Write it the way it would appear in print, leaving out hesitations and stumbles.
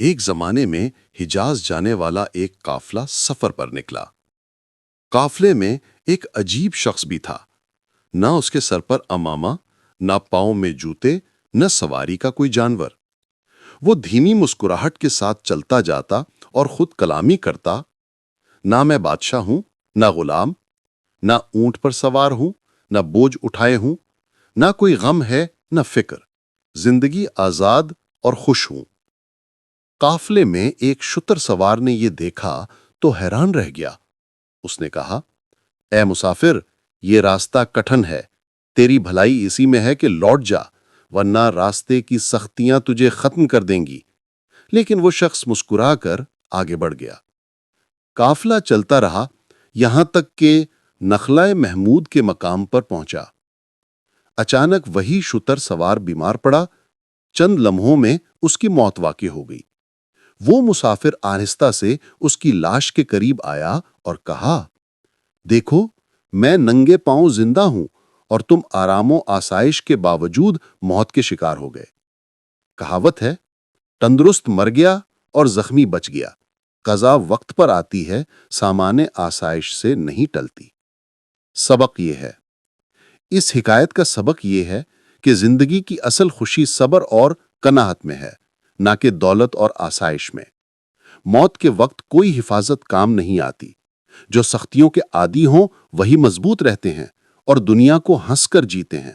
ایک زمانے میں حجاز جانے والا ایک قافلہ سفر پر نکلا۔ قافلے میں ایک عجیب شخص بھی تھا۔ نہ اس کے سر پر عمامہ، نہ پاؤں میں جوتے، نہ سواری کا کوئی جانور۔ وہ دھیمی مسکراہٹ کے ساتھ چلتا جاتا اور خود کلامی کرتا: نہ میں بادشاہ ہوں، نہ غلام، نہ اونٹ پر سوار ہوں، نہ بوجھ اٹھائے ہوں، نہ کوئی غم ہے، نہ فکر، زندگی آزاد اور خوش ہوں۔ قافلے میں ایک شتر سوار نے یہ دیکھا تو حیران رہ گیا۔ اس نے کہا: اے مسافر، یہ راستہ کٹھن ہے، تیری بھلائی اسی میں ہے کہ لوٹ جا، ورنہ راستے کی سختیاں تجھے ختم کر دیں گی۔ لیکن وہ شخص مسکرا کر آگے بڑھ گیا۔ قافلہ چلتا رہا، یہاں تک کہ نخلہ محمود کے مقام پر پہنچا۔ اچانک وہی شتر سوار بیمار پڑا۔ چند لمحوں میں اس کی موت واقع ہو گئی۔ وہ مسافر آہستہ سے اس کی لاش کے قریب آیا اور کہا: دیکھو، میں ننگے پاؤں زندہ ہوں اور تم آرام و آسائش کے باوجود موت کے شکار ہو گئے۔ کہاوت ہے: تندرست مر گیا اور زخمی بچ گیا۔ قضا وقت پر آتی ہے، سامان آسائش سے نہیں ٹلتی۔ سبق یہ ہے، اس حکایت کا سبق یہ ہے کہ زندگی کی اصل خوشی صبر اور قناعت میں ہے، نہ کہ دولت اور آسائش میں۔ موت کے وقت کوئی حفاظت کام نہیں آتی۔ جو سختیوں کے عادی ہوں وہی مضبوط رہتے ہیں اور دنیا کو ہنس کر جیتے ہیں۔